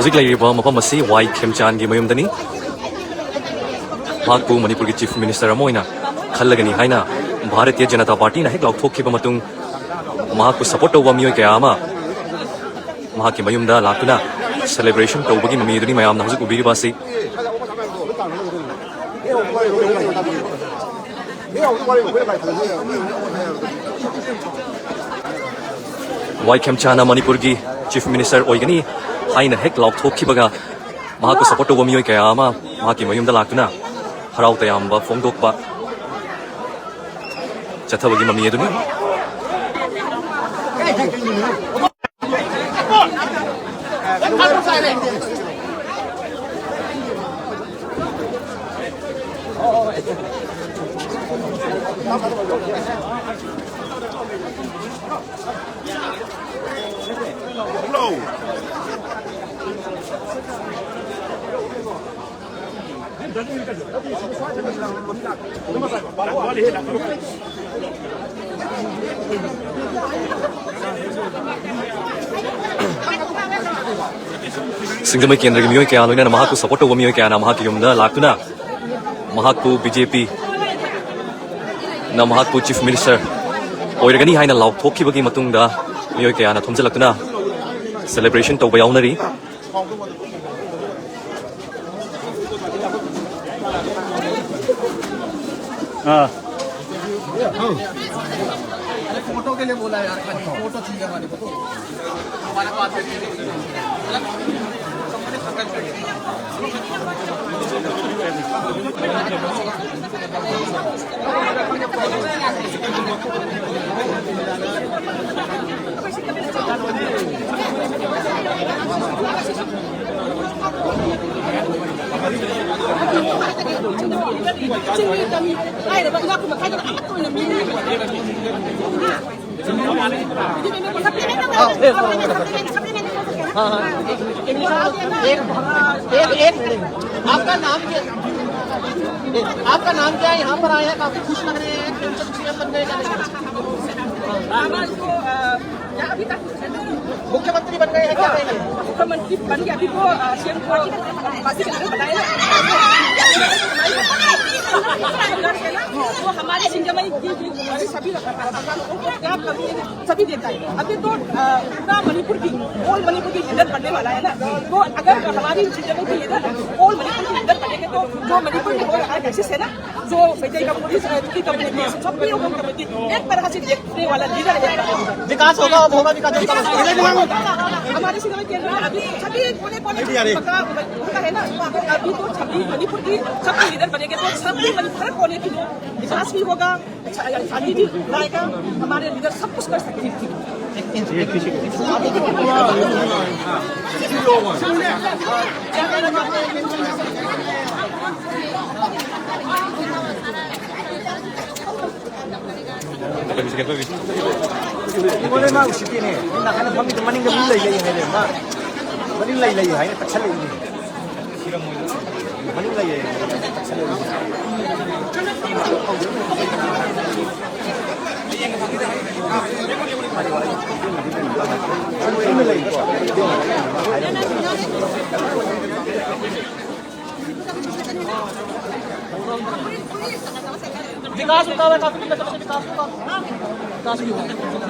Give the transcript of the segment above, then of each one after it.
Hujik lairiba mafam asi Y Khemchan gi mayumdani mahakpu Manipur gi Chief Minister amoina khallagani haina Bharatiya Janata Party na hek laukthokhiba matung mahakpu support tawba miyoi kaya ama mahakki mayumda lakuna celebration tawbagi mamiduni mayamna hujik ubiriba asi Y Khemchan Manipur gi Chief Minister oigani haina hek laukthokhibaga mahakku support tawba miyoi kaya ama mahakki mayumda lakuna harau tayamba fongdokpa chathabagi mamiduni Singdamai Kendra gi miyoi kaya loina mahakku support tawba miyoi kaya na mahakki yumda lakuna mahakku BJP na mahakpu Chief Minister oiragani haina laukthokibagi matungda miyoi kaya na thomjalakuna celebration tawba yaunari photo के लिए बोला यार photo चाहिए हमारी photo हमारे पास आपका नाम क्या आपका नाम क्या है यहाँ पर आए हैं काफी खुश लग रहे हैं सीएम बन गए अभी तक मुख्यमंत्री बन गए हैं क्या कहेंगे मुख्यमंत्री बन गए अभी वो सीएम को बताया वो हमारे सिंगमई की सभी सभी देता है अभी तो पूरा मणिपुर की ऑल मणिपुर की लीडर बनने वाला है ना तो अगर हमारी सिंगमई की लीडर ऑल मणिपुर की लीडर बनेंगे तो जो मणिपुर की बेसिस है ना जो विजय कम्युनिटी की कम्युनिटी सभी लोगों की कम्युनिटी एक तरह से देखने वाला लीडर है विकास होगा अब होगा विकास हमारे सिंगमई के अभी सभी कोने कोने होता है ना अभी तो सभी मणिपुर की सभी लीडर बनेंगे तो सभी हर कोने की विकास भी होगा शादी भी लाएगा हमारे लीडर सब कुछ कर सकते हैं 이번에 막 시키네. 나 하는 밤이 그만인 게 몰라 이게 해야 돼. 막 몰라 이래 하이 딱 살려 이게. 몰라 이래 딱 살려 이게. विकास होता है काफी दिक्कत से विकास होगा विकास भी होगा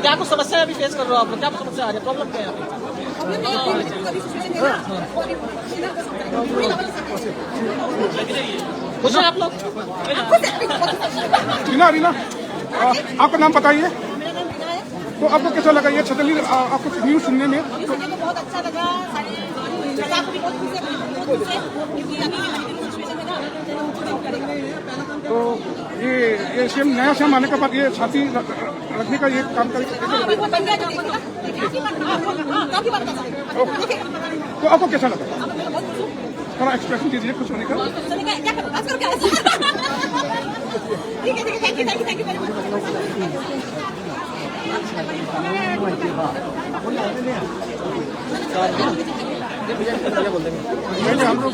क्या कुछ समस्या अभी फेस कर रहे हो आप लोग क्या कुछ समस्या आ रही है प्रॉब्लम क्या है खुश हैं आप लोग रीना आपका नाम बताइए तो आपको कैसा लगा ये छतरली आपको न्यूज सुनने में बहुत अच्छा लगा तो ये सीएम नया सीएम आने के बाद ये छाती रखने का ये काम करेगा तो आपको कैसा लगा थोड़ा एक्सप्रेशन दीजिए कुछ होने का हम लोग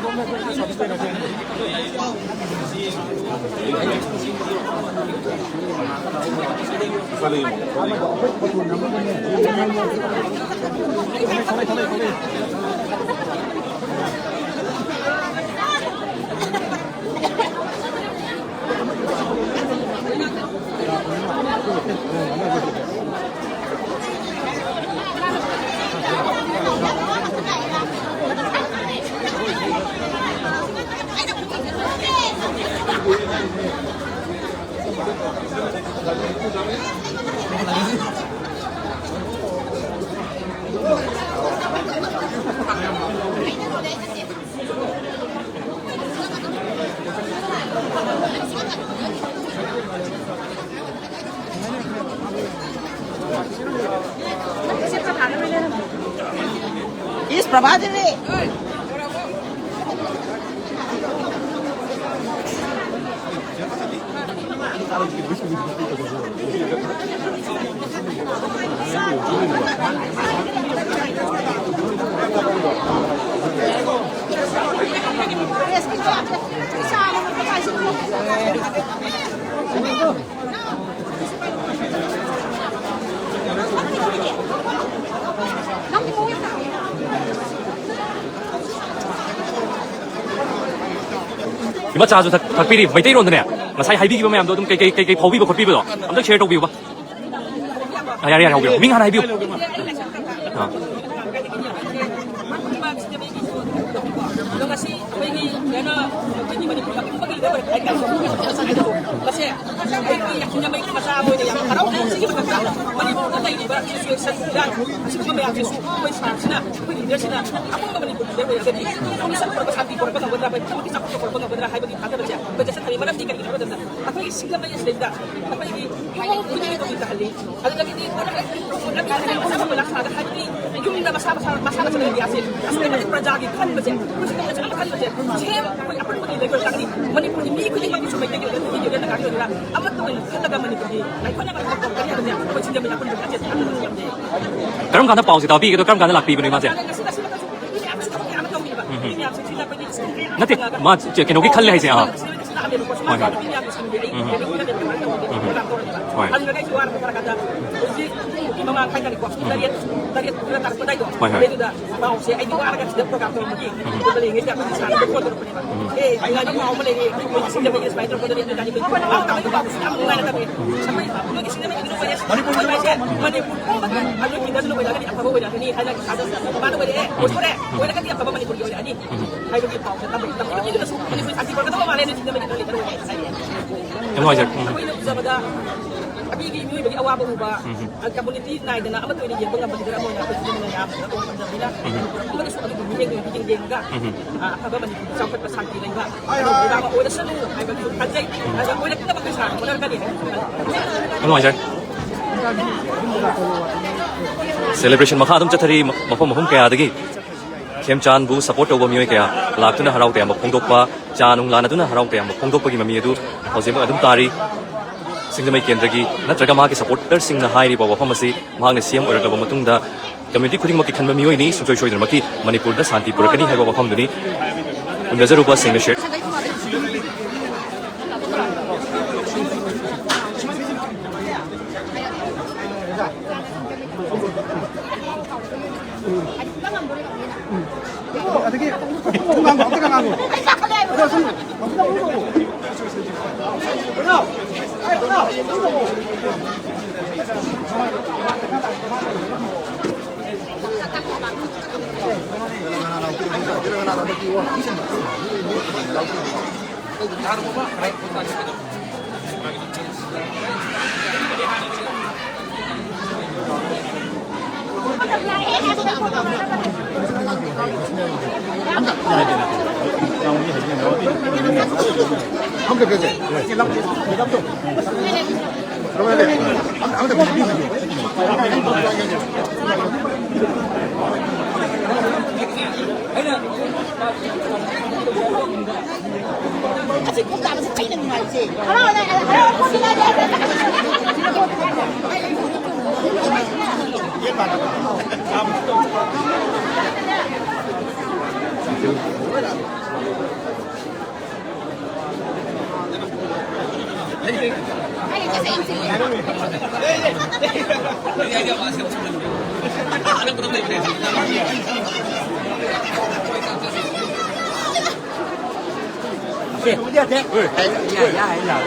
Is Prabhadini. 이마 자주 닭비리 메이테이론드네. 나사이 하이비기보 mayam도 좀 깨깨깨 거비보 거비보도. 아무튼 쉐어 도비보. 아 야야 하고 밍 하나 하이비오. 아. Kasi may yana pwede man ipon kapag pagkakita ko ay kasi kasi ay yakin na may kasama niya yung araw na sige magkakita mali mo na tayo ba sa sudan kasi kung may access may start na pwede din sila ako naman ipon din ko kasi kung sa pagkasabi ko pa wala pa kung isa ko pa wala hay bagi kada ba ba sa tayo man di ka dito na ako ay sigla may isda ako ay yung pwede ito itali ano lagi di ko na ko wala sa hay yung na masama sa mga asin kasi may project kan ba siya akan saja. Saya apa pun ini legal tadi. Manipur ini ikut yang bagus supaya kita video yang nak ada. Amat tu kan agak manipur ini. Naik mana kalau kau kerja dia, kau cinta banyak pun kerja. Karam kana pausi tapi gitu karam kana lakpi bani masih. Nanti mas jadi nogi khalle hai sih ah. Em nói chứ. Abi mi bagi awak berubah. Community naik dan amat tu ini yang bangga bagi kita mau nak pergi dengan yang aku macam ni lah. Kita suka tu bunyi yang jeng juga. Apa bagi sampai pesan kita juga. Kita mau ada selu, ai bagi kerja. Ada boleh kita pakai sana, benar kan ni? Em nói chứ. Celebration makha adum chathari mafam kaya adagi. Kem chan bu support over mioi kaya laktuna harau te am phongdokpa chanung lana tuna harau te am phongdokpa gi mami adu hojim adum tari singdamai kendragi natraga ma ki supporter singna hairi ba wafam asi mahang CM oragaba matungda community khuding ma ki khanba mioi ni sujoi soi dama ki manipur da santi purakani haiba wafam duni undazaru ba singna share Kasi kung dapat sa kayo ng mga isi. Oke, dia deh. Ya, ya, ya.